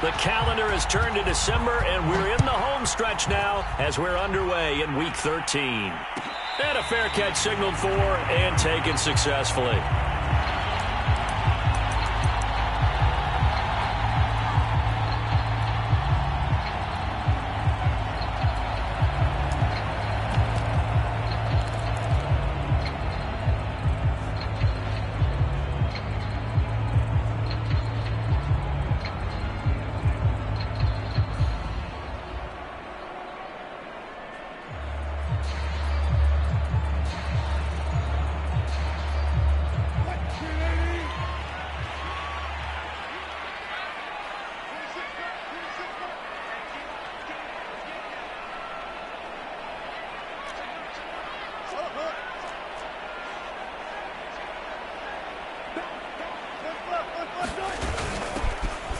The calendar has turned to December, and we're in the home stretch now as we're underway in Week 13. And a fair catch signaled for and taken successfully.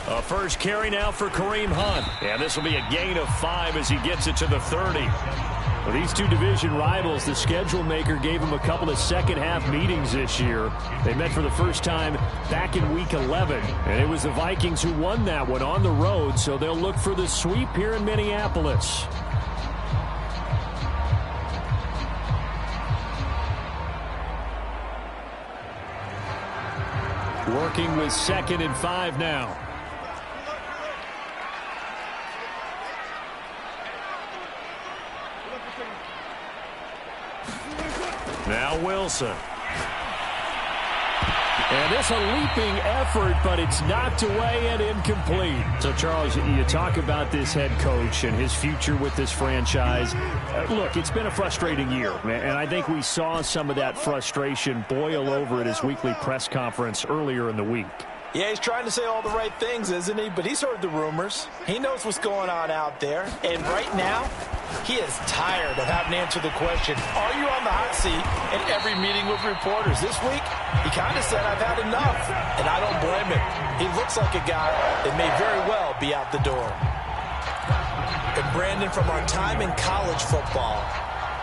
A first carry now for Kareem Hunt. And this will be a gain of 5 as he gets it to the 30. Well, these two division rivals, the schedule maker gave them a couple of second-half meetings this year. They met for the first time back in Week 11. And it was the Vikings who won that one on the road, so they'll look for the sweep here in Minneapolis. Working with 2nd and 5 now. Now Wilson. And it's a leaping effort, but it's knocked away and incomplete. So, Charles, you talk about this head coach and his future with this franchise. Look, it's been a frustrating year, and I think we saw some of that frustration boil over at his weekly press conference earlier in the week. Yeah, he's trying to say all the right things, isn't he? But he's heard the rumors. He knows what's going on out there. And right now, he is tired of having to answer the question, are you on the hot seat in every meeting with reporters? This week, he kind of said, I've had enough. And I don't blame him. He looks like a guy that may very well be out the door. And Brandon, from our time in college football,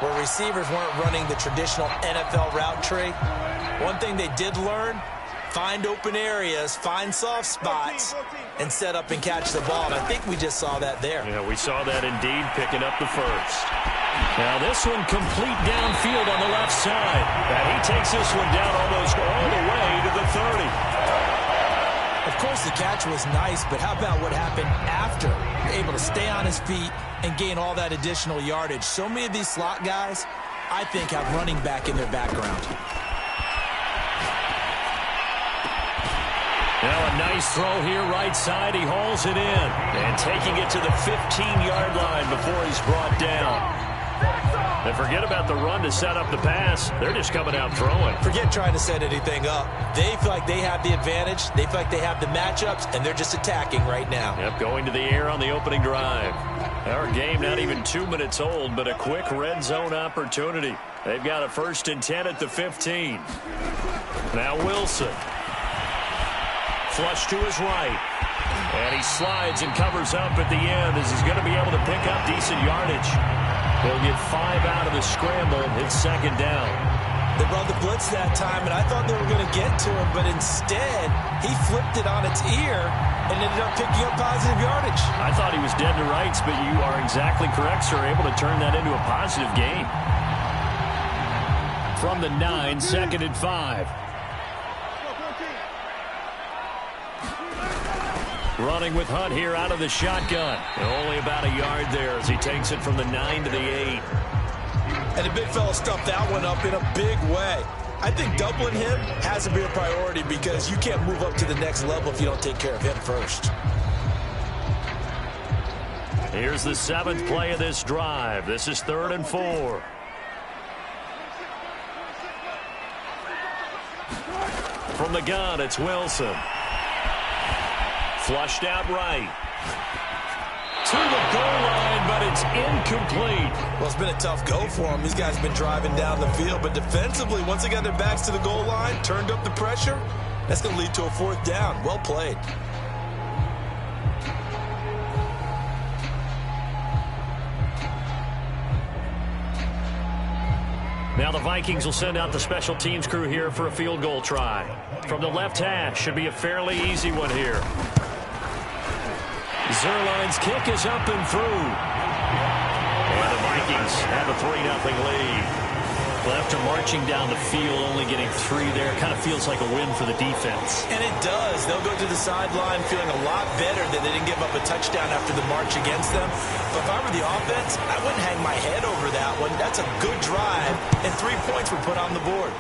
where receivers weren't running the traditional NFL route tree, one thing they did learn, find open areas, find soft spots, and set up and catch the ball. And I think we just saw that there. Yeah, we saw that indeed, picking up the first. Now this one complete downfield on the left side. And he takes this one down almost all the way to the 30. Of course, the catch was nice, but how about what happened after? You're able to stay on his feet and gain all that additional yardage. So many of these slot guys, I think, have running back in their background. Now a nice throw here right side. He hauls it in. And taking it to the 15-yard line before he's brought down. And forget about the run to set up the pass. They're just coming out throwing. Forget trying to set anything up. They feel like they have the advantage. They feel like they have the matchups, and they're just attacking right now. Yep, going to the air on the opening drive. Our game not even 2 minutes old, but a quick red zone opportunity. They've got a 1st and 10 at the 15. Now Wilson. Flush to his right. And he slides and covers up at the end as he's going to be able to pick up decent yardage. He'll get 5 out of the scramble. It's 2nd down. They brought the blitz that time, and I thought they were going to get to him, but instead he flipped it on its ear and ended up picking up positive yardage. I thought he was dead to rights, but you are exactly correct, sir. Able to turn that into a positive gain. From the 9, 2nd and 5. Running with Hunt here out of the shotgun. And only about a yard there as he takes it from the 9 to the 8. And the big fella stuffed that one up in a big way. I think doubling him has to be a priority because you can't move up to the next level if you don't take care of him first. Here's the 7th play of this drive. This is 3rd and 4. From the gun, it's Wilson. Flushed out right. To the goal line, but it's incomplete. Well, it's been a tough go for him. These guys have been driving down the field, but defensively, once they got their backs to the goal line, turned up the pressure, that's going to lead to a 4th down. Well played. Now the Vikings will send out the special teams crew here for a field goal try. From the left hash, should be a fairly easy one here. Zerline's kick is up and through. And the Vikings have a 3-0 lead. Well, after marching down the field, only getting 3 there, kind of feels like a win for the defense. And it does. They'll go to the sideline feeling a lot better that they didn't give up a touchdown after the march against them. But if I were the offense, I wouldn't hang my head over that one. That's a good drive, and 3 points were put on the board.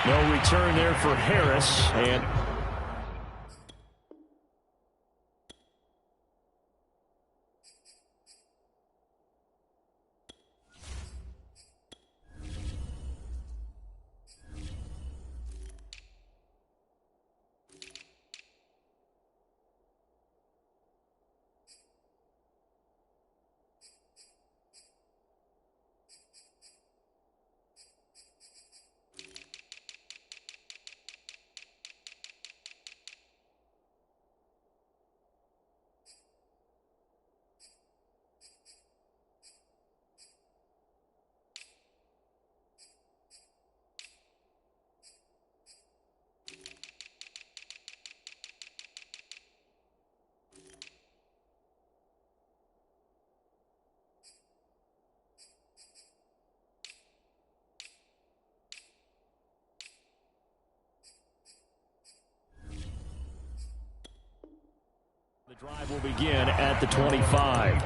No return there for Harris, and the drive will begin at the 25.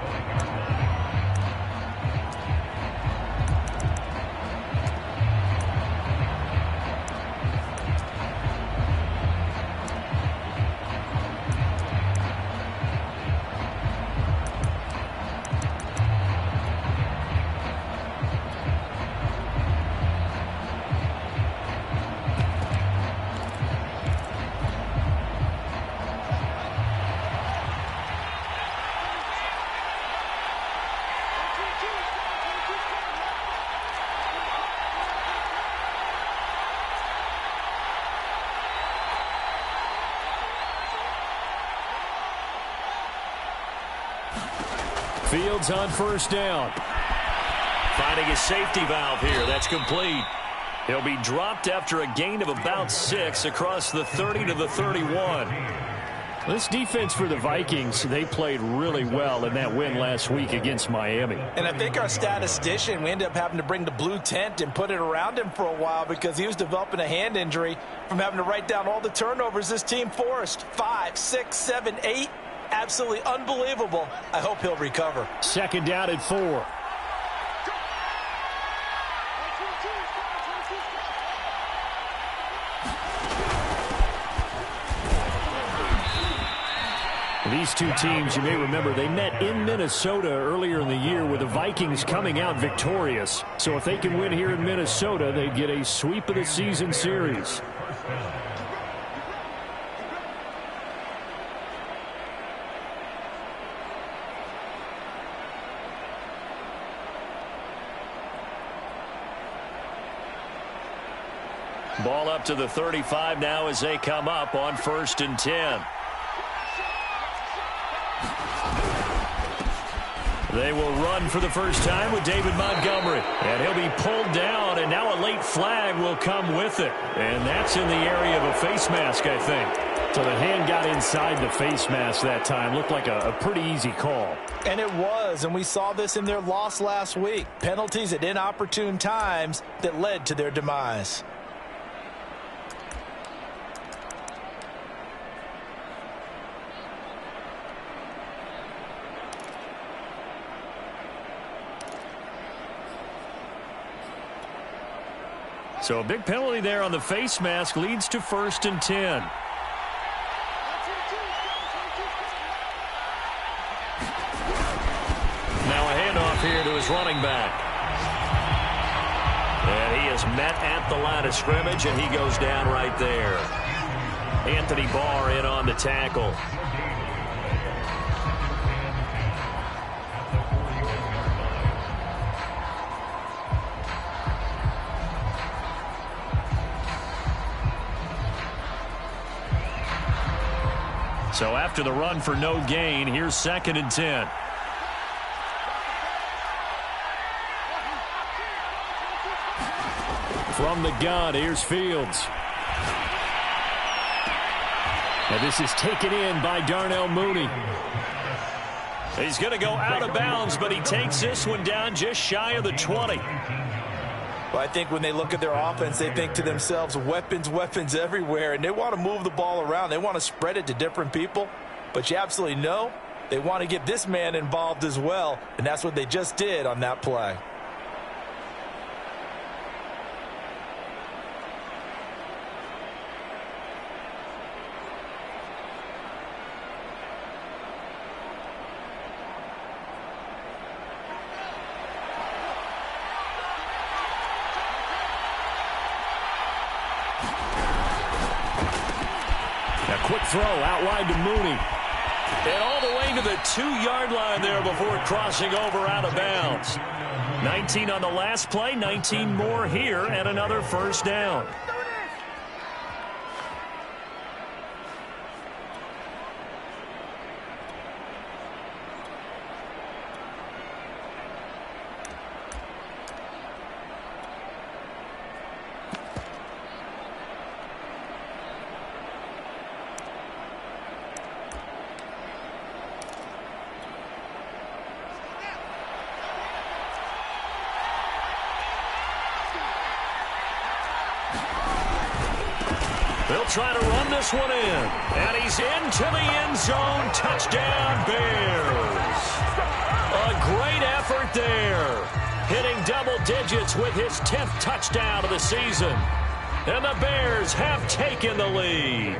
Fields on first down. Finding his safety valve here. That's complete. He'll be dropped after a gain of about 6 across the 30 to the 31. This defense for the Vikings, they played really well in that win last week against Miami. And I think our statistician, we ended up having to bring the blue tent and put it around him for a while because he was developing a hand injury from having to write down all the turnovers this team forced. 5, 6, 7, 8. Absolutely unbelievable. I hope he'll recover. Second down and 4. These two teams, you may remember, they met in Minnesota earlier in the year with the Vikings coming out victorious. So if they can win here in Minnesota, they'd get a sweep of the season series. Ball up to the 35 now as they come up on 1st and 10. They will run for the first time with David Montgomery. And he'll be pulled down, and now a late flag will come with it. And that's in the area of a face mask, I think. So the hand got inside the face mask that time. Looked like a pretty easy call. And it was, and we saw this in their loss last week. Penalties at inopportune times that led to their demise. So a big penalty there on the face mask leads to 1st and 10. Now a handoff here to his running back. And he is met at the line of scrimmage, and he goes down right there. Anthony Barr in on the tackle. So after the run for no gain, here's 2nd and 10. From the gun, here's Fields. And this is taken in by Darnell Mooney. He's going to go out of bounds, but he takes this one down just shy of the 20. Well, I think when they look at their offense, they think to themselves, weapons, weapons everywhere, and they want to move the ball around. They want to spread it to different people, but you absolutely know they want to get this man involved as well, and that's what they just did on that play. Quick throw out wide to Mooney. And all the way to the 2-yard line there before crossing over out of bounds. 19 on the last play, 19 more here, and another first down. They'll try to run this one in. And he's into the end zone. Touchdown, Bears. A great effort there. Hitting double digits with his 10th touchdown of the season. And the Bears have taken the lead.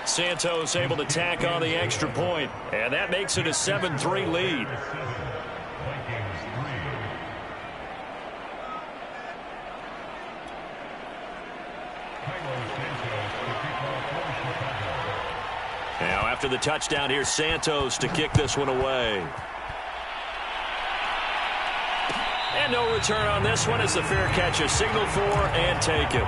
Santos able to tack on the extra point. And that makes it a 7-3 lead. Now after the touchdown, here's Santos to kick this one away. And no return on this one as the fair catch is signaled for and taken.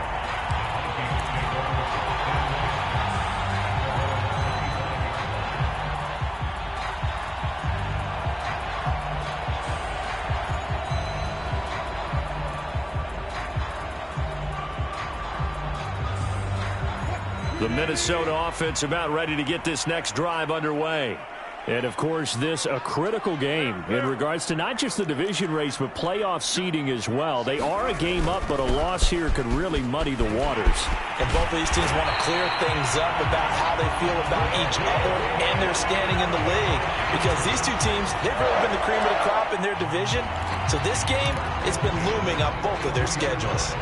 The Minnesota offense about ready to get this next drive underway. And, of course, this a critical game in regards to not just the division race, but playoff seeding as well. They are a game up, but a loss here could really muddy the waters. And both of these teams want to clear things up about how they feel about each other and their standing in the league. Because these two teams, they've really been the cream of the crop in their division. So this game, it's been looming on both of their schedules.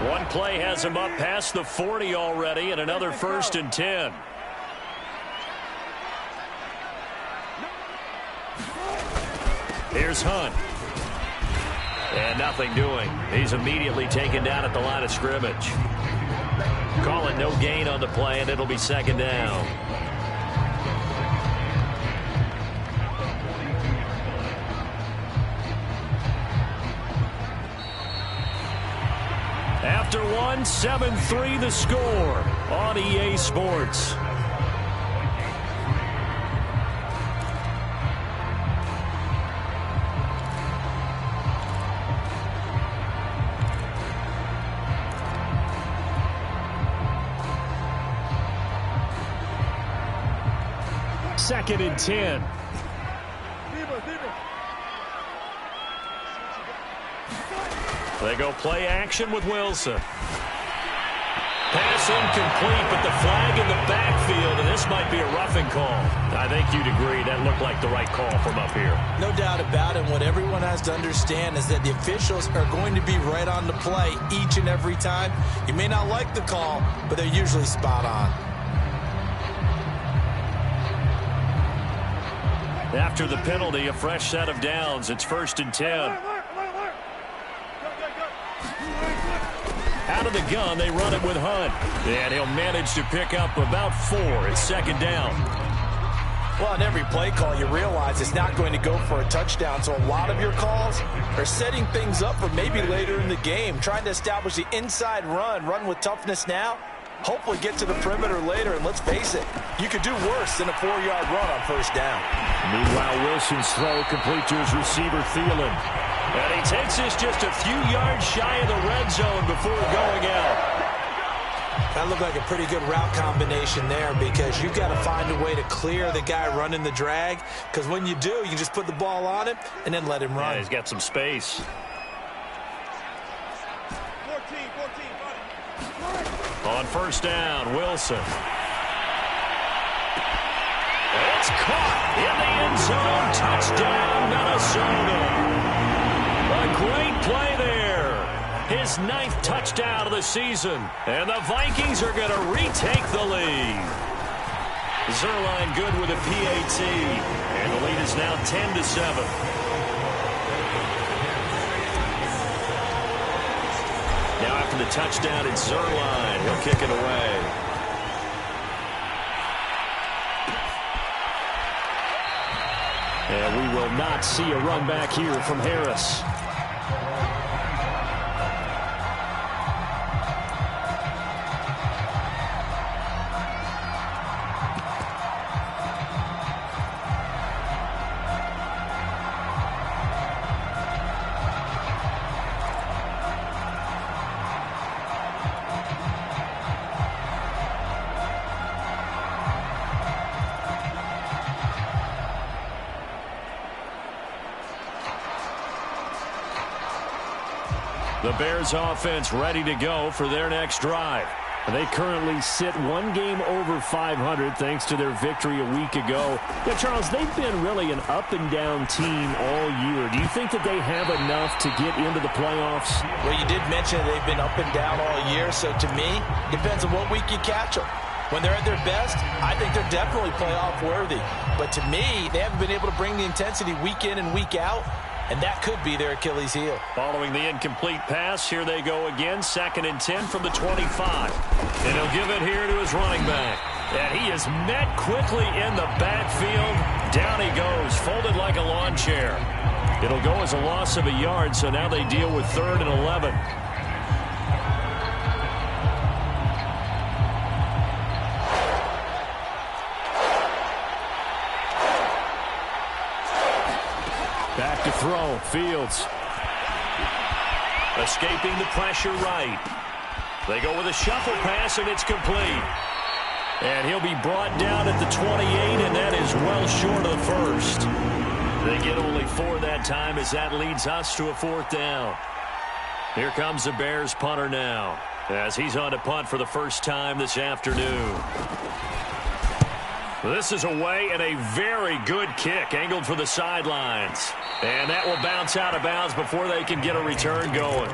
One play has him up past the 40 already, and another 1st and 10. Here's Hunt. And nothing doing. He's immediately taken down at the line of scrimmage. Call it no gain on the play, and it'll be 2nd down. After one, 7-3 the score on EA Sports. Second and 10. They go play action with Wilson. Pass incomplete, but the flag in the backfield, and this might be a roughing call. I think you'd agree that looked like the right call from up here. No doubt about it. What everyone has to understand is that the officials are going to be right on the play each and every time. You may not like the call, but they're usually spot on. After the penalty, a fresh set of downs. It's 1st and 10. Out of the gun, they run it with Hunt. And he'll manage to pick up about 4. It's 2nd down. Well, on every play call, you realize it's not going to go for a touchdown. So a lot of your calls are setting things up for maybe later in the game, trying to establish the inside run with toughness now, hopefully get to the perimeter later, and let's face it, you could do worse than a 4-yard run on first down. Meanwhile, Wilson's throw complete to his receiver, Thielen. And he takes this just a few yards shy of the red zone before going out. That looked like a pretty good route combination there, because you've got to find a way to clear the guy running the drag, because when you do, you just put the ball on him and then let him run. Yeah, he's got some space. 14. On first down, Wilson. It's caught in the end zone. Touchdown, Minnesota. A great play there. His 9th touchdown of the season. And the Vikings are going to retake the lead. Zerline good with a PAT. And the lead is now 10-7. Now after the touchdown, it's Zerline. He'll kick it away. And we will not see a run back here from Harris. The Bears offense ready to go for their next drive. They currently sit one game over 500 thanks to their victory a week ago. Yeah, Charles, they've been really an up-and-down team all year. Do you think that they have enough to get into the playoffs? Well, you did mention they've been up and down all year, so to me, depends on what week you catch them. When they're at their best, I think they're definitely playoff worthy. But to me, they haven't been able to bring the intensity week in and week out. And that could be their Achilles heel. Following the incomplete pass, here they go again. 2nd and 10 from the 25. And he'll give it here to his running back. And he is met quickly in the backfield. Down he goes, folded like a lawn chair. It'll go as a loss of a yard, so now they deal with 3rd and 11. Back to throw, Fields. Escaping the pressure right. They go with a shuffle pass, and it's complete. And he'll be brought down at the 28, and that is well short of the first. They get only 4 that time as that leads us to a 4th down. Here comes the Bears punter now, as he's on to punt for the first time this afternoon. This is away, and a very good kick angled for the sidelines. And that will bounce out of bounds before they can get a return going.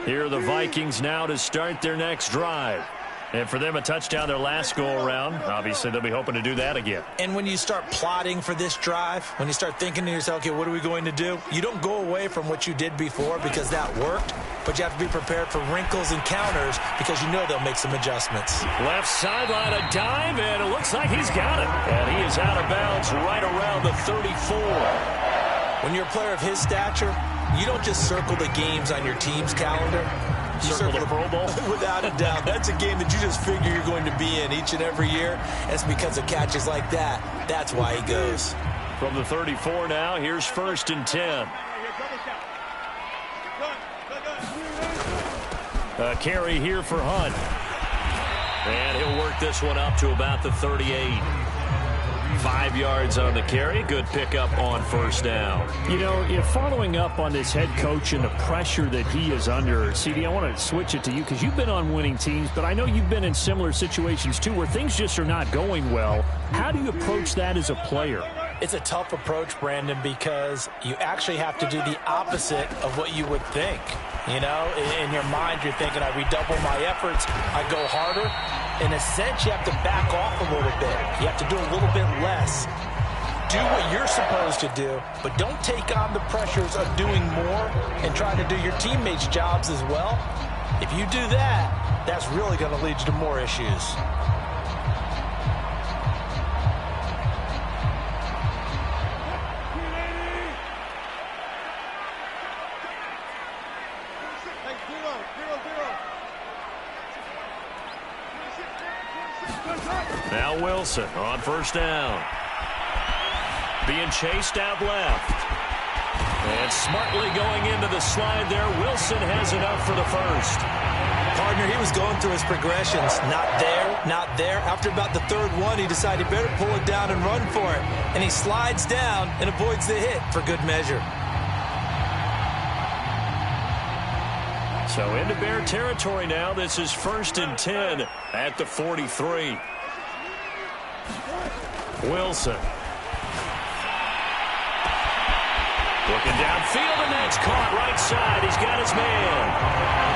Here are the Vikings now to start their next drive. And for them, a touchdown their last go-around. Obviously, they'll be hoping to do that again. And when you start plotting for this drive, when you start thinking to yourself, okay, what are we going to do? You don't go away from what you did before because that worked, but you have to be prepared for wrinkles and counters because you know they'll make some adjustments. Left sideline, a dive, and it looks like he's got it. And he is out of bounds right around the 34. When you're a player of his stature, you don't just circle the games on your team's calendar. You circle the Pro Bowl? Without a doubt. That's a game that you just figure you're going to be in each and every year. And it's because of catches like that. That's why he goes. From the 34 now, here's 1st and 10. A carry here for Hunt. And he'll work this one up to about the 38. 5 yards on the carry. Good pickup on 1st down. You know, if following up on this head coach and the pressure that he is under, CD, I want to switch it to you because you've been on winning teams, but I know you've been in similar situations too where things just are not going well. How do you approach that as a player? It's a tough approach, Brandon, because you actually have to do the opposite of what you would think. You know, in your mind, you're thinking, I redouble my efforts, I go harder. In a sense, you have to back off a little bit. You have to do a little bit less. Do what you're supposed to do, but don't take on the pressures of doing more and trying to do your teammates' jobs as well. If you do that, that's really going to lead you to more issues. Now Wilson on first down. Being chased out left. And smartly going into the slide there. Wilson has enough for the first. Partner, he was going through his progressions. Not there, not there. After about the third one, he decided he better pull it down and run for it. And he slides down and avoids the hit for good measure. So into Bear territory now. This is 1st and 10 at the 43. Wilson. Looking downfield, and that's caught right side. He's got his man.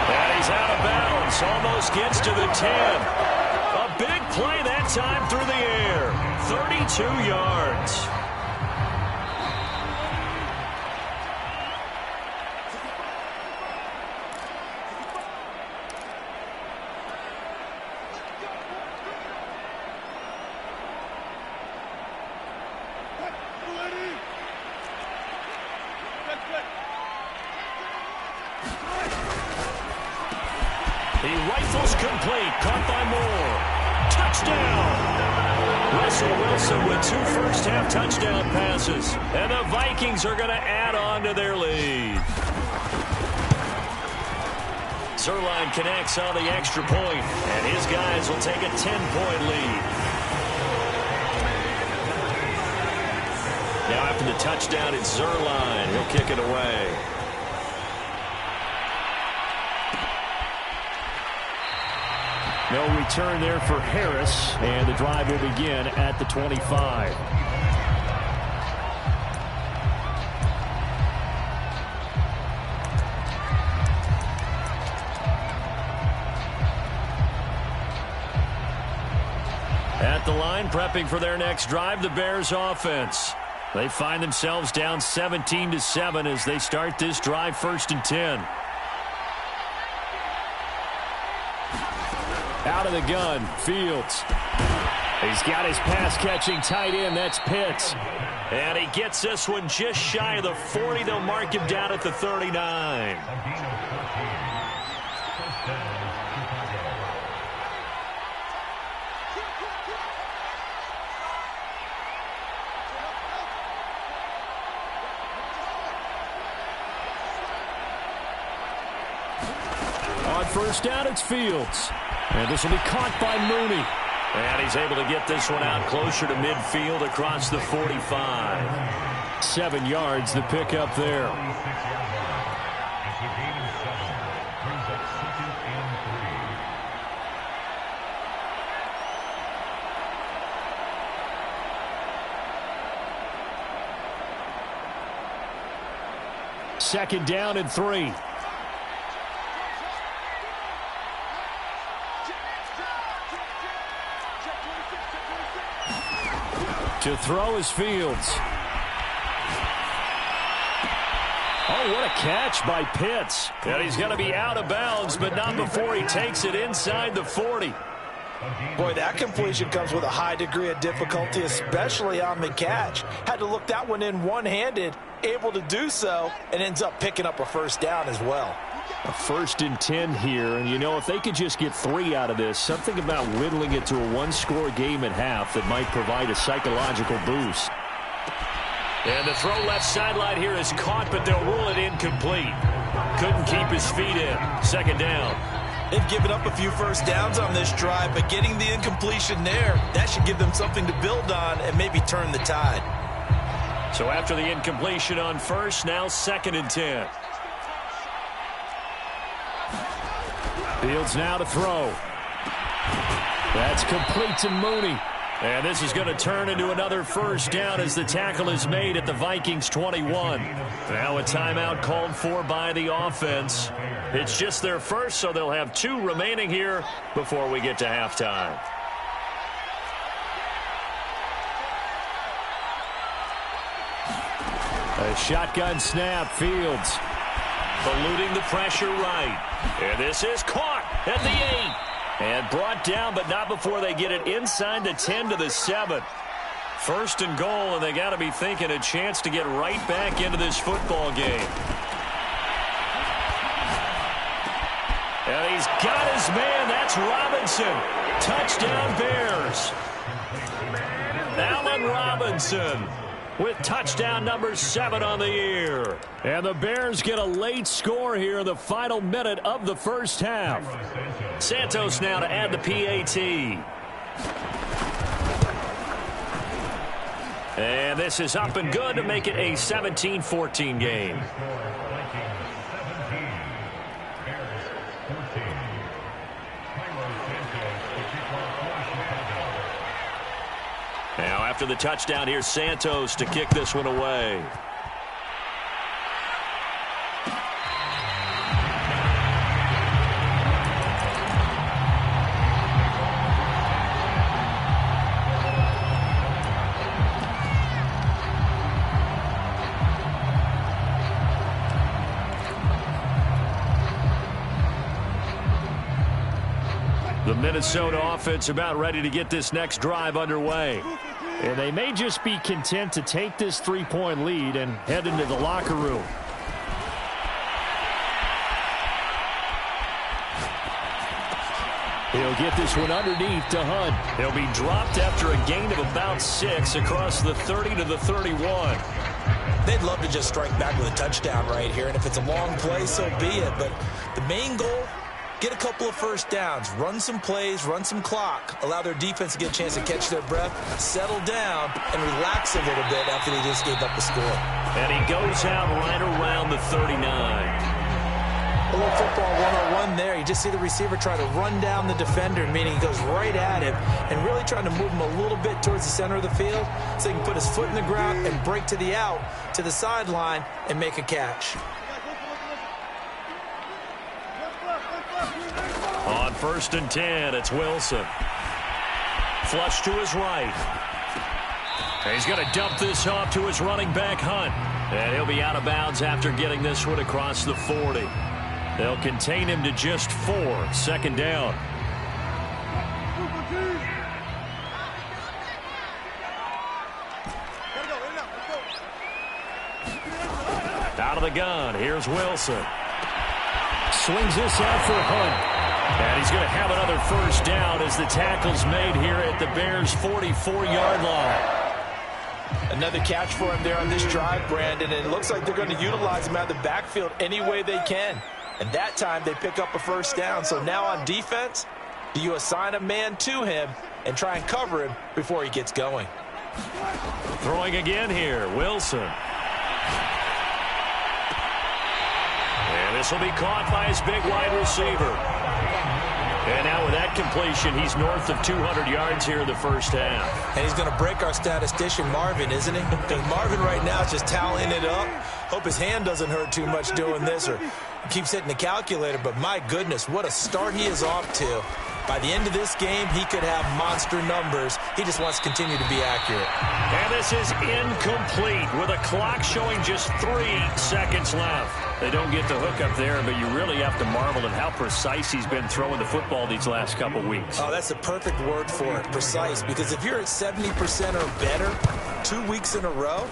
And he's out of bounds. Almost gets to the 10. A big play that time through the air. 32 yards. He rifles complete, caught by Moore. Touchdown! Russell Wilson with 2 first-half touchdown passes. And the Vikings are going to add on to their lead. Zerline connects on the extra point, and his guys will take a 10-point lead. Now after the touchdown, it's Zerline. He'll kick it away. No return there for Harris, and the drive will begin at the 25. At the line, prepping for their next drive, the Bears offense. They find themselves down 17-7 as they start this drive 1st and 10. Out of the gun, Fields. He's got his pass-catching tight end. That's Pitts. And he gets this one just shy of the 40. They'll mark him down at the 39. On first down, it's Fields. And this will be caught by Mooney. And he's able to get this one out closer to midfield across the 45. 7 yards, the pickup there. Second down and 3. To throw is Fields. Oh, what a catch by Pitts. And he's going to be out of bounds, but not before he takes it inside the 40. Boy, that completion comes with a high degree of difficulty, especially on the catch. Had to look that one in one-handed, able to do so, and ends up picking up a first down as well. A 1st and 10 here, and you know, if they could just get 3 out of this, something about whittling it to a 1-score game at half that might provide a psychological boost. And the throw left sideline here is caught, but they'll rule it incomplete. Couldn't keep his feet in. Second down. They've given up a few first downs on this drive, but getting the incompletion there, that should give them something to build on and maybe turn the tide. So after the incompletion on first, now 2nd and 10. Fields now to throw. That's complete to Mooney. And this is going to turn into another first down as the tackle is made at the Vikings 21. Now a timeout called for by the offense. It's just their first, so they'll have 2 remaining here before we get to halftime. A shotgun snap, Fields. Eluding the pressure right. And this is caught at the 8. And brought down, but not before they get it inside the 10 to the 7. 1st and goal, and they got to be thinking a chance to get right back into this football game. And he's got his man. That's Robinson. Touchdown, Bears. Allen Robinson with touchdown number 7 on the year. And the Bears get a late score here in the final minute of the first half. Santos now to add the PAT. And this is up and good to make it a 17-14 game. Now after the touchdown, here's Santos to kick this one away. The Minnesota offense about ready to get this next drive underway. And they may just be content to take this 3-point lead and head into the locker room. He'll get this one underneath to Hunt. He'll be dropped after a gain of about 6 across the 30 to the 31. They'd love to just strike back with a touchdown right here, and if it's a long play, so be it. But the main goal, get a couple of first downs, run some plays, run some clock, allow their defense to get a chance to catch their breath, settle down, and relax a little bit after they just gave up the score. And he goes out right around the 39. A little football 101 there. You just see the receiver try to run down the defender, meaning he goes right at him and really trying to move him a little bit towards the center of the field so he can put his foot in the ground and break to the out, to the sideline, and make a catch. On 1st and 10, it's Wilson. Flush to his right. And he's going to dump this off to his running back, Hunt. And he'll be out of bounds after getting this one across the 40. They'll contain him to just 4. 2nd down. Out of the gun, here's Wilson. Swings this out for Hunt. And he's going to have another first down as the tackle's made here at the Bears' 44-yard line. Another catch for him there on this drive, Brandon, and it looks like they're going to utilize him out of the backfield any way they can. And that time they pick up a first down. So now on defense, do you assign a man to him and try and cover him before he gets going? Throwing again here, Wilson. And this will be caught by his big wide receiver. And now with that completion, he's north of 200 yards here in the first half. And he's going to break our statistician, Marvin, isn't he? Because Marvin right now is just tallying it up. Hope his hand doesn't hurt too much doing this or keeps hitting the calculator. But my goodness, what a start he is off to. By the end of this game, he could have monster numbers. He just wants to continue to be accurate. And this is incomplete with a clock showing just 3 seconds left. They don't get the hook up there, but you really have to marvel at how precise he's been throwing the football these last couple weeks. Oh, that's the perfect word for it, precise. Because if you're at 70% or better 2 weeks in a row,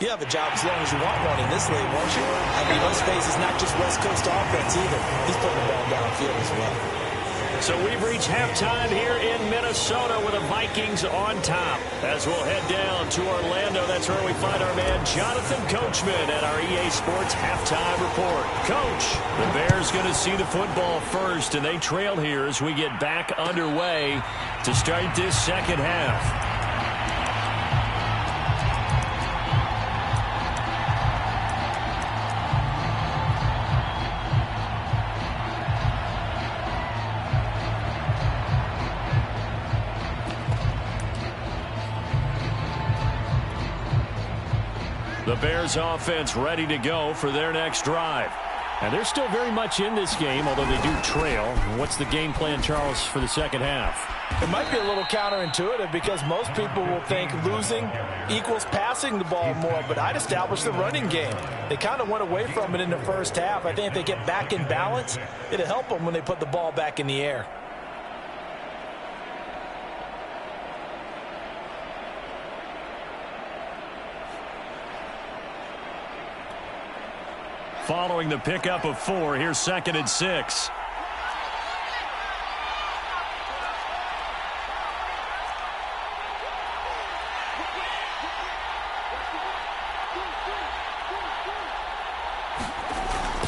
you have a job as long as you want one in this league, won't you? I mean, let's face it, it's not just West Coast offense either. He's putting the ball downfield as well. So we've reached halftime here in Minnesota with the Vikings on top. As we'll head down to Orlando, that's where we find our man Jonathan Coachman at our EA Sports Halftime Report. Coach, the Bears going to see the football first, and they trail here as we get back underway to start this second half. The Bears offense ready to go for their next drive. And they're still very much in this game, although they do trail. What's the game plan, Charles, for the second half? It might be a little counterintuitive because most people will think losing equals passing the ball more, but I'd establish the running game. They kind of went away from it in the first half. I think if they get back in balance, it'll help them when they put the ball back in the air. Following the pickup of 4, here's 2nd and 6.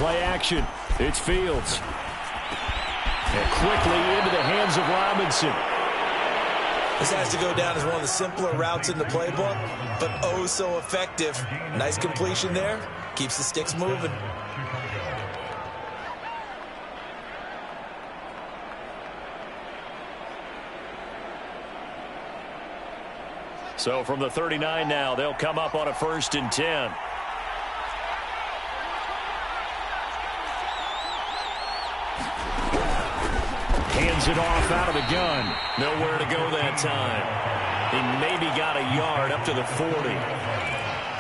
play action. It's Fields. And quickly into the hands of Robinson. This has to go down as one of the simpler routes in the playbook, but oh so effective. Nice completion there. Keeps the sticks moving. So from the 39 now, they'll come up on a 1st and 10. Hands it off out of the gun. Nowhere to go that time. He maybe got a yard up to the 40.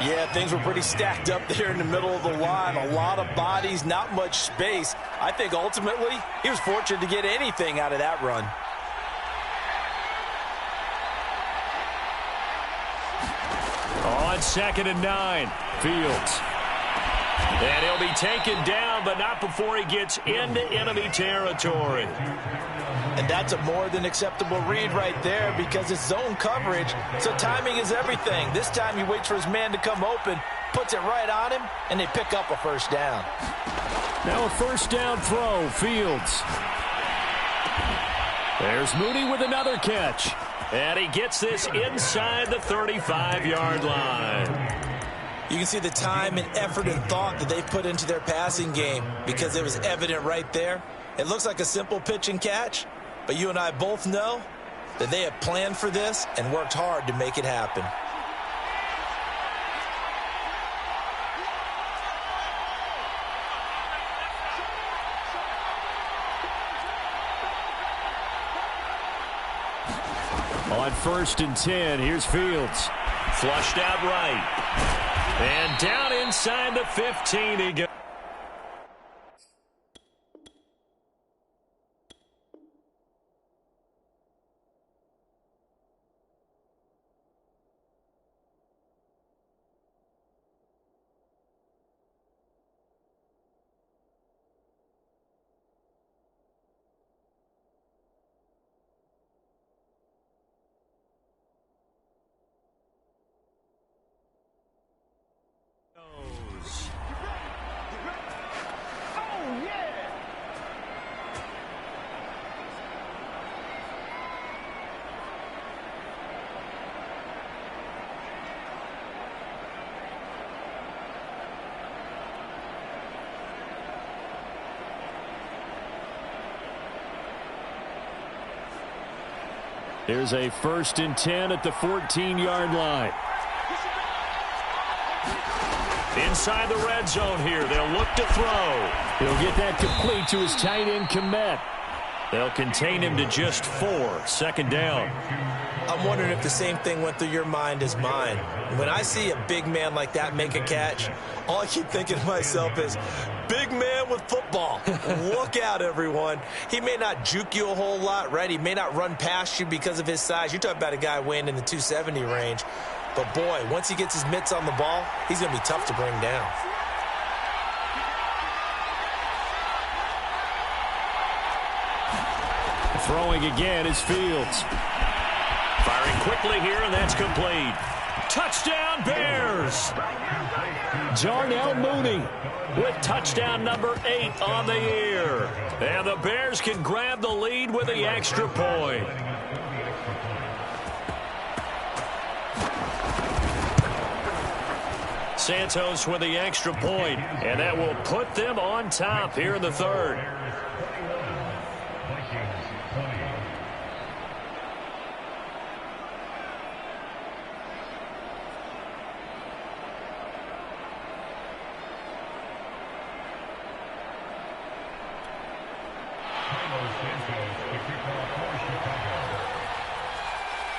Yeah, things were pretty stacked up there in the middle of the line. A lot of bodies, not much space. I think ultimately he was fortunate to get anything out of that run. On 2nd and 9, Fields. And he'll be taken down, but not before he gets into enemy territory. And that's a more than acceptable read right there because it's zone coverage, so timing is everything. This time he waits for his man to come open, puts it right on him, and they pick up a 1st down. Now a 1st down throw, Fields. There's Mooney with another catch. And he gets this inside the 35-yard line. You can see the time and effort and thought that they put into their passing game because it was evident right there. It looks like a simple pitch and catch, but you and I both know that they have planned for this and worked hard to make it happen. On 1st and 10, here's Fields. Flushed out right. And down inside the 15 he goes. Here's a 1st and 10 at the 14-yard line. Inside the red zone here. They'll look to throw. He'll get that complete to his tight end, Komet. They'll contain him to just 4. 2nd down. I'm wondering if the same thing went through your mind as mine. When I see a big man like that make a catch, all I keep thinking to myself is, big man with football. Look out, everyone. He may not juke you a whole lot, right? He may not run past you because of his size. You're talking about a guy weighing in the 270 range. But, boy, once he gets his mitts on the ball, he's going to be tough to bring down. Throwing again is Fields. Firing quickly here, and that's complete. Touchdown, Bears! Darnell Mooney with touchdown number 8 on the year. And the Bears can grab the lead with the extra point. Santos with the extra point, and that will put them on top here in the 3rd.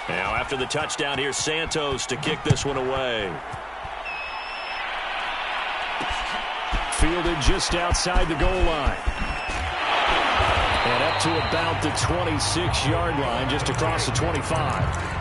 Now after the touchdown, here's Santos to kick this one away. Fielded just outside the goal line. And up to about the 26-yard line, just across the 25.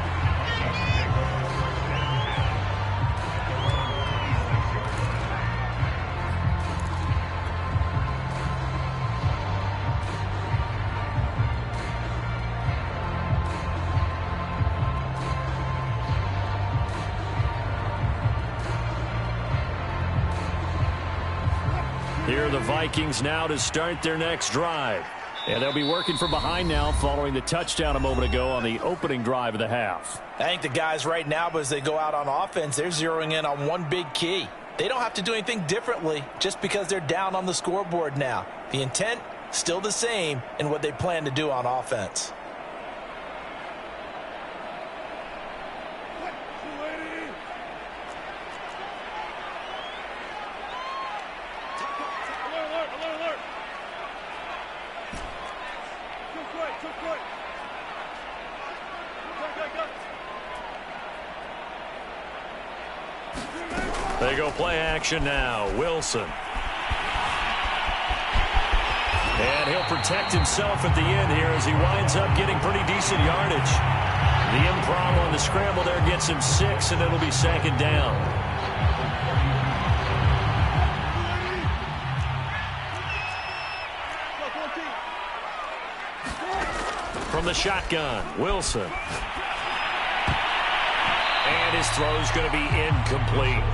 Here are the Vikings now to start their next drive. And they'll be working from behind now following the touchdown a moment ago on the opening drive of the half. I think the guys right now, as they go out on offense, they're zeroing in on one big key. They don't have to do anything differently just because they're down on the scoreboard now. The intent, still the same in what they plan to do on offense. They go play action now. Wilson. And he'll protect himself at the end here as he winds up getting pretty decent yardage. The improv on the scramble there gets him 6, and it'll be second down. From the shotgun, Wilson. And his throw's going to be incomplete.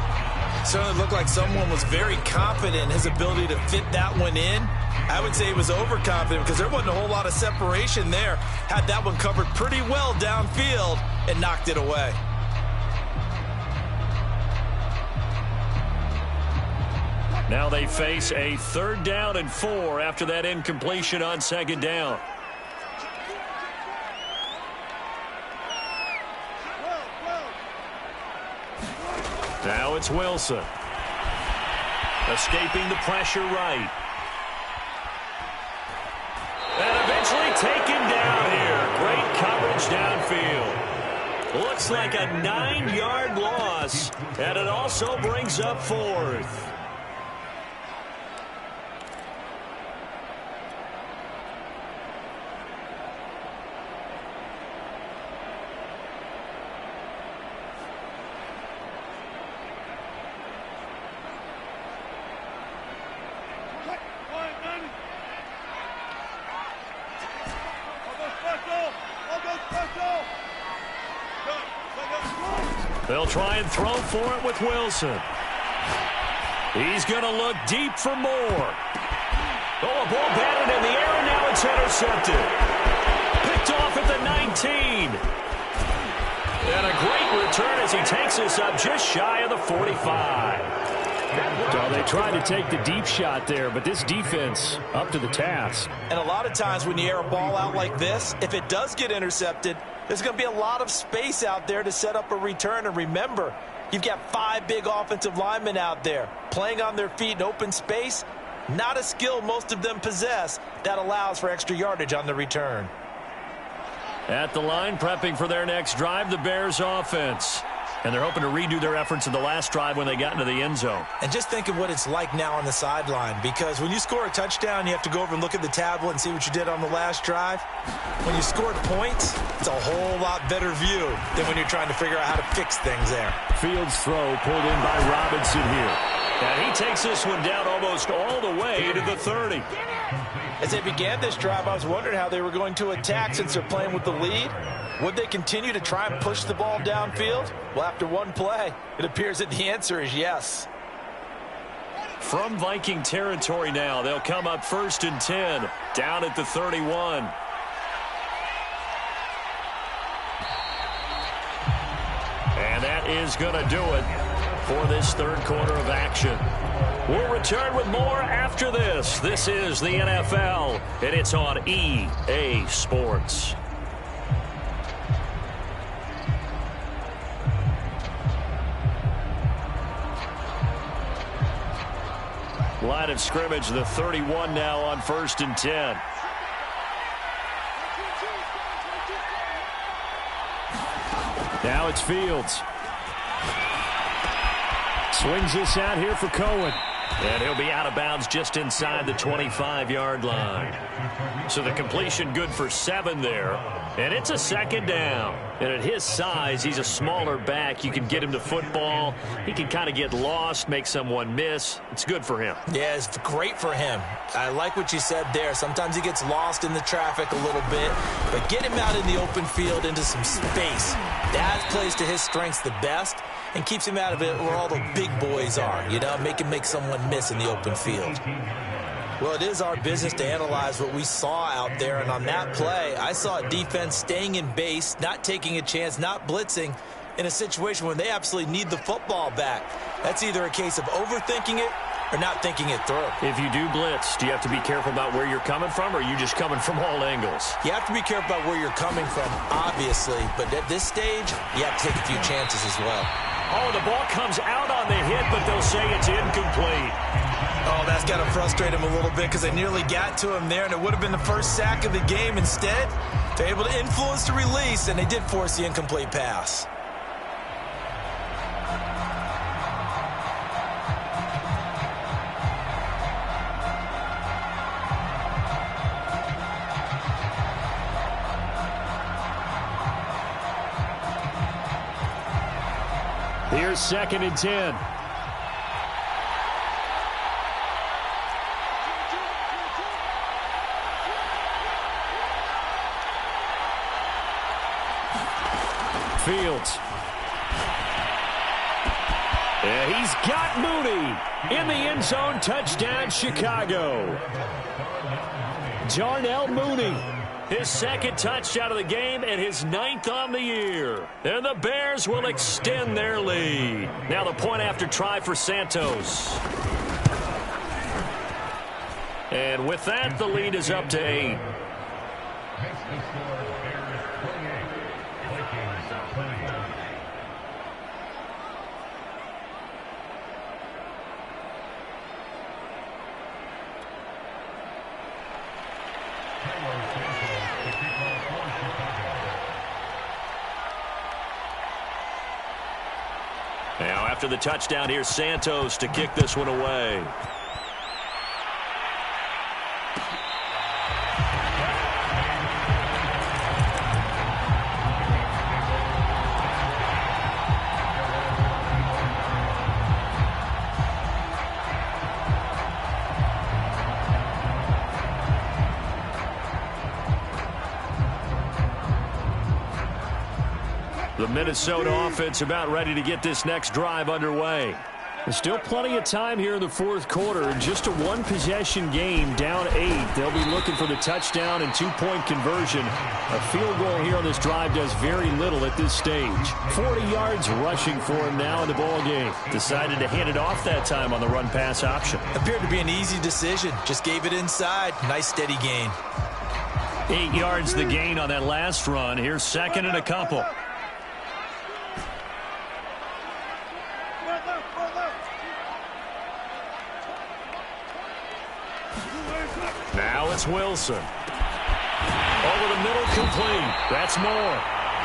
Certainly looked like someone was very confident in his ability to fit that one in. I would say he was overconfident because there wasn't a whole lot of separation there. Had that one covered pretty well downfield and knocked it away. Now they face a 3rd down and 4 after that incompletion on 2nd down. Now it's Wilson. Escaping the pressure right. And eventually taken down here. Great coverage downfield. Looks like a 9-yard loss. And it also brings up 4th. They'll try and throw for it with Wilson. He's going to look deep for more. Oh, a ball batted in the air, and now it's intercepted. Picked off at the 19. And a great return as he takes us up just shy of the 45. Well, they tried to take the deep shot there, but this defense up to the task. And a lot of times when you air a ball out like this, if it does get intercepted, there's going to be a lot of space out there to set up a return. And remember, you've got 5 big offensive linemen out there playing on their feet in open space. Not a skill most of them possess that allows for extra yardage on the return. At the line, prepping for their next drive, the Bears offense. And they're hoping to redo their efforts in the last drive when they got into the end zone. And just think of what it's like now on the sideline, because when you score a touchdown, you have to go over and look at the tablet and see what you did on the last drive. When you scored points, it's a whole lot better view than when you're trying to figure out how to fix things there. Fields throw pulled in by Robinson here. And he takes this one down almost all the way to the 30. As they began this drive, I was wondering how they were going to attack since they're playing with the lead. Would they continue to try and push the ball downfield? Well, after one play, it appears that the answer is yes. From Viking territory now, they'll come up 1st and 10, down at the 31. And that is going to do it for this 3rd quarter of action. We'll return with more after this. This is the NFL, and it's on EA Sports. Line of scrimmage, the 31 now on 1st and 10. Now it's Fields. Swings this out here for Cohen. And he'll be out of bounds just inside the 25-yard line. So the completion good for 7 there. And it's a 2nd down. And at his size, he's a smaller back. You can get him to football. He can kind of get lost, make someone miss. It's good for him. Yeah, it's great for him. I like what you said there. Sometimes he gets lost in the traffic a little bit, but get him out in the open field into some space. That plays to his strengths the best and keeps him out of it where all the big boys are, you know, make him make someone miss in the open field. Well, it is our business to analyze what we saw out there, and on that play, I saw a defense staying in base, not taking a chance, not blitzing in a situation where they absolutely need the football back. That's either a case of overthinking it or not thinking it through. If you do blitz, do you have to be careful about where you're coming from, or are you just coming from all angles? You have to be careful about where you're coming from, obviously, but at this stage, you have to take a few chances as well. Oh, the ball comes out on the hit, but they'll say it's incomplete. Oh, that's got to frustrate him a little bit because they nearly got to him there, and it would have been the first sack of the game. Instead, they're able to influence the release, and they did force the incomplete pass. Here's 2nd and 10. Fields. And he's got Mooney in the end zone. Touchdown, Chicago. Darnell Mooney. His 2nd touchdown of the game and his 9th on the year. And the Bears will extend their lead. Now the point after try for Santos. And with that, the lead is up to 8. Now after the touchdown, here's Santos to kick this one away. The Minnesota offense about ready to get this next drive underway. There's still plenty of time here in the 4th quarter. Just a one-possession game, down 8. They'll be looking for the touchdown and 2-point conversion. A field goal here on this drive does very little at this stage. 40 yards rushing for him now in the ball game. Decided to hand it off that time on the run-pass option. Appeared to be an easy decision. Just gave it inside. Nice steady gain. 8 yards the gain on that last run. Here's 2nd and a couple. Now it's Wilson. Over the middle, complete. That's more.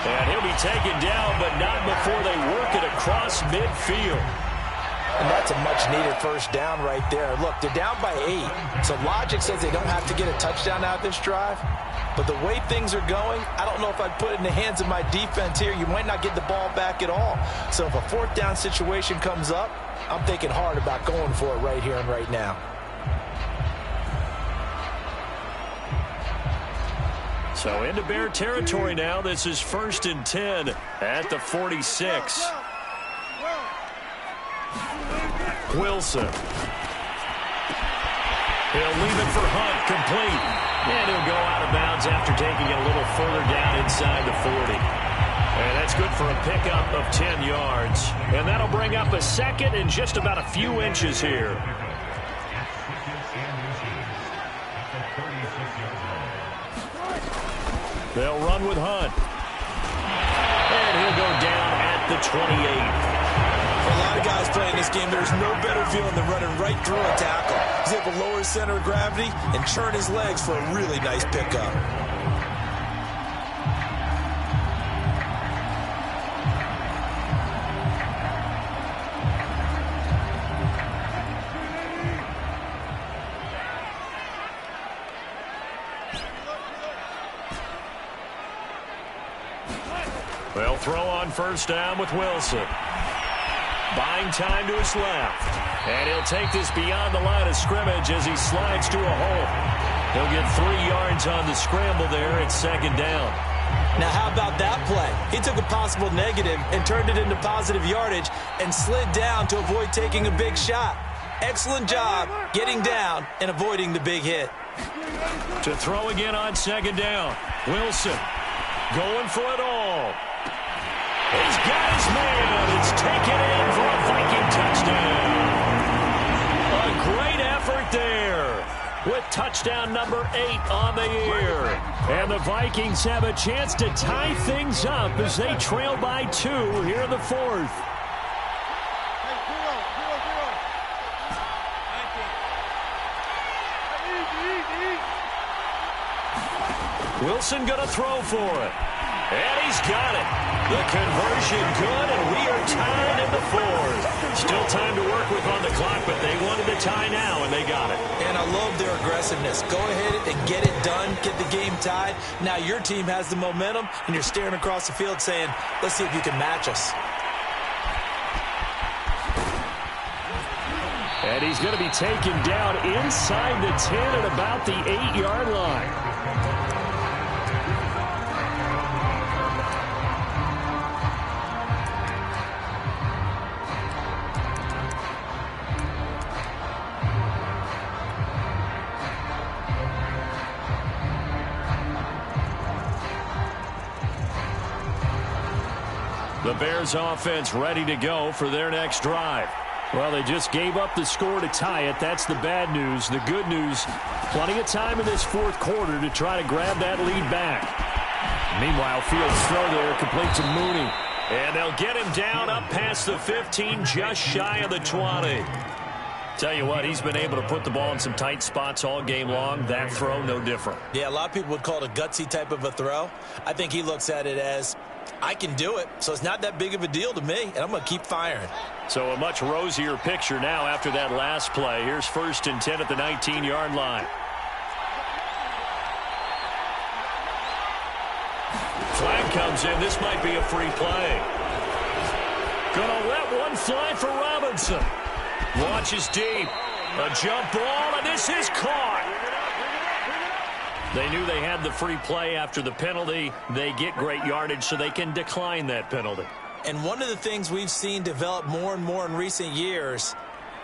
And he'll be taken down, but not before they work it across midfield. And that's a much-needed first down right there. Look, they're down by 8. So logic says they don't have to get a touchdown out of this drive. But the way things are going, I don't know if I'd put it in the hands of my defense here. You might not get the ball back at all. So if a 4th down situation comes up, I'm thinking hard about going for it right here and right now. So into Bear territory now. This is 1st and 10 at the 46. Wilson. He'll leave it for Hunt, complete. And he'll go out of bounds after taking it a little further down inside the 40. And that's good for a pickup of 10 yards. And that'll bring up a 2nd and just about a few inches here. They'll run with Hunt. And he'll go down at the 28. For a lot of guys playing this game, there's no better feeling than running right through a tackle. He's able to lower his center of gravity and churn his legs for a really nice pickup. They'll throw on first down with Wilson. Buying time to his left. And he'll take this beyond the line of scrimmage as he slides to a hole. He'll get 3 yards on the scramble there at second down. Now, how about that play? He took a possible negative and turned it into positive yardage and slid down to avoid taking a big shot. Excellent job getting down and avoiding the big hit. To throw again on second down. Wilson going for it all. He's got his man. It's taken in for a Viking touchdown. A great effort there with touchdown number 8 on the year. And the Vikings have a chance to tie things up as they trail by 2 here in the 4th. Wilson going to throw for it. And he's got it. The conversion good, and we are tied in the 4th. Still time to work with on the clock, but they wanted the tie now, and they got it. And I love their aggressiveness. Go ahead and get it done, get the game tied. Now your team has the momentum, and you're staring across the field saying, let's see if you can match us. And he's going to be taken down inside the 10 at about the 8-yard line. The Bears offense ready to go for their next drive. Well, they just gave up the score to tie it. That's the bad news. The good news, plenty of time in this 4th quarter to try to grab that lead back. Meanwhile, Fields' throw there complete to Mooney. And they'll get him down up past the 15, just shy of the 20. Tell you what, he's been able to put the ball in some tight spots all game long. That throw, no different. Yeah, a lot of people would call it a gutsy type of a throw. I think he looks at it as, I can do it, so it's not that big of a deal to me, and I'm going to keep firing. So a much rosier picture now after that last play. Here's 1st and 10 at the 19-yard line. Flag comes in. This might be a free play. Gonna let one fly for Robinson. Launches deep. A jump ball, and this is caught. They knew they had the free play after the penalty. They get great yardage, so they can decline that penalty. And one of the things we've seen develop more and more in recent years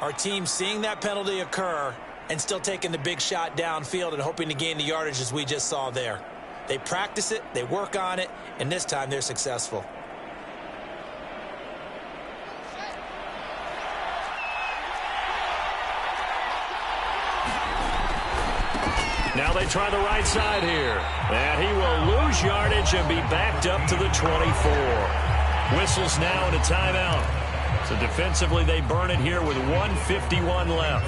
are teams seeing that penalty occur and still taking the big shot downfield and hoping to gain the yardage as we just saw there. They practice it, they work on it, and this time they're successful. Now they try the right side here. And he will lose yardage and be backed up to the 24. Whistles now and a timeout. So defensively they burn it here with 1:51 left.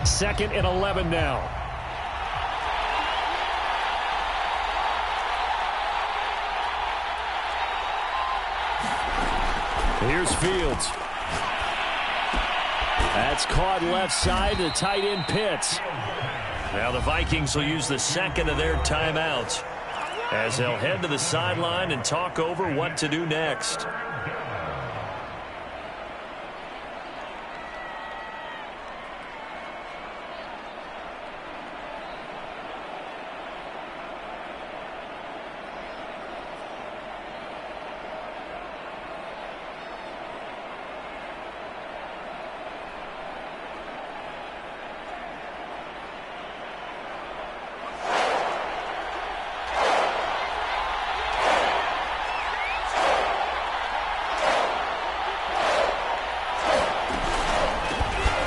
Second and 11 now. Here's Fields. That's caught left side to tight end Pitts. Now the Vikings will use the second of their timeouts as they'll head to the sideline and talk over what to do next.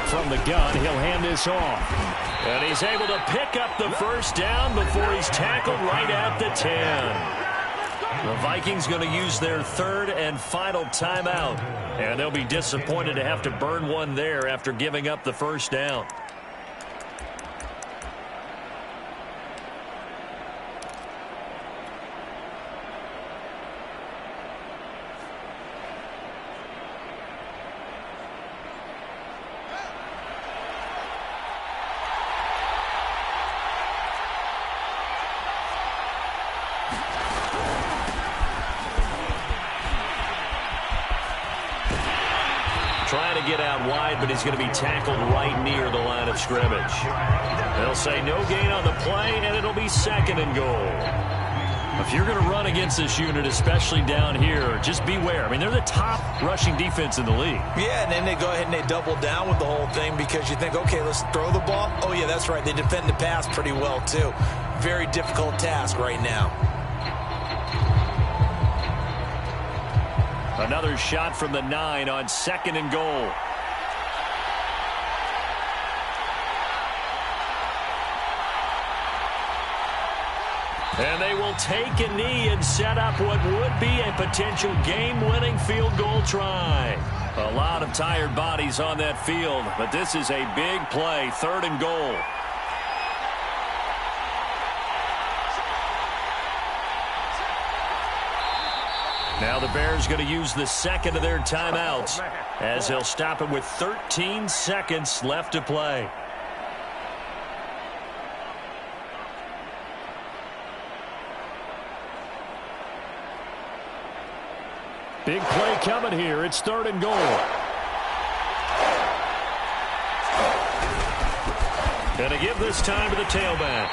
From the gun, he'll hand this off. And he's able to pick up the first down before he's tackled right at the 10. The Vikings going to use their third and final timeout. And they'll be disappointed to have to burn one there after giving up the first down. Trying to get out wide, but he's going to be tackled right near the line of scrimmage. They'll say no gain on the play, and it'll be 2nd and goal. If you're going to run against this unit, especially down here, just beware. I mean, they're the top rushing defense in the league. Yeah, and then they go ahead and they double down with the whole thing because you think, okay, let's throw the ball. Oh, yeah, that's right. They defend the pass pretty well, too. Very difficult task right now. Another shot from the 9 on 2nd and goal. And they will take a knee and set up what would be a potential game-winning field goal try. A lot of tired bodies on that field, but this is a big play, 3rd and goal. Now the Bears going to use the 2nd of their timeouts as they'll stop it with 13 seconds left to play. Big play coming here. It's 3rd and goal. And to give this time to the tailback.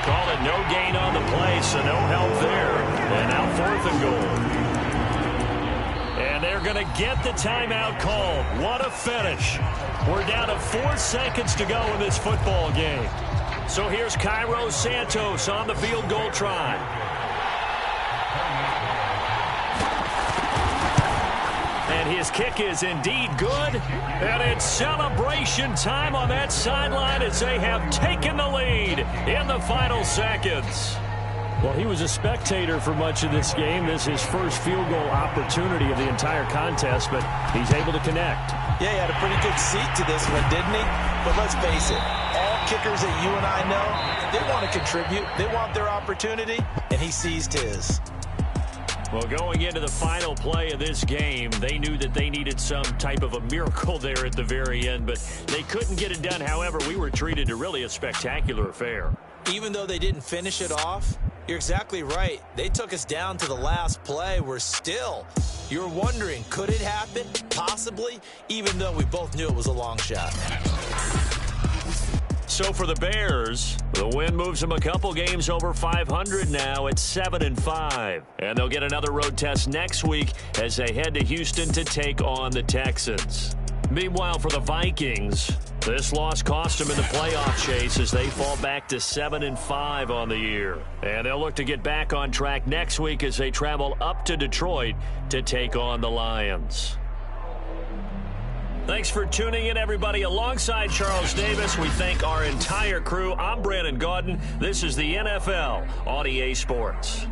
Call it no gain on the play, so no help there. And now 4th and goal. And they're going to get the timeout called. What a finish. We're down to 4 seconds to go in this football game. So here's Cairo Santos on the field goal try. And his kick is indeed good. And it's celebration time on that sideline as they have taken the lead in the final seconds. Well, he was a spectator for much of this game. This is his first field goal opportunity of the entire contest, but he's able to connect. Yeah, he had a pretty good seat to this one, didn't he? But let's face it, all kickers that you and I know, they want to contribute. They want their opportunity, and he seized his. Well, going into the final play of this game, they knew that they needed some type of a miracle there at the very end, but they couldn't get it done. However, we were treated to really a spectacular affair. Even though they didn't finish it off, you're exactly right. They took us down to the last play. We're still, you're wondering, could it happen? Possibly, even though we both knew it was a long shot. So for the Bears, the win moves them a couple games over 500 now at 7-5. And they'll get another road test next week as they head to Houston to take on the Texans. Meanwhile, for the Vikings, this loss cost them in the playoff chase as they fall back to 7-5 on the year. And they'll look to get back on track next week as they travel up to Detroit to take on the Lions. Thanks for tuning in, everybody. Alongside Charles Davis, we thank our entire crew. I'm Brandon Gaudin. This is the NFL on EA Sports.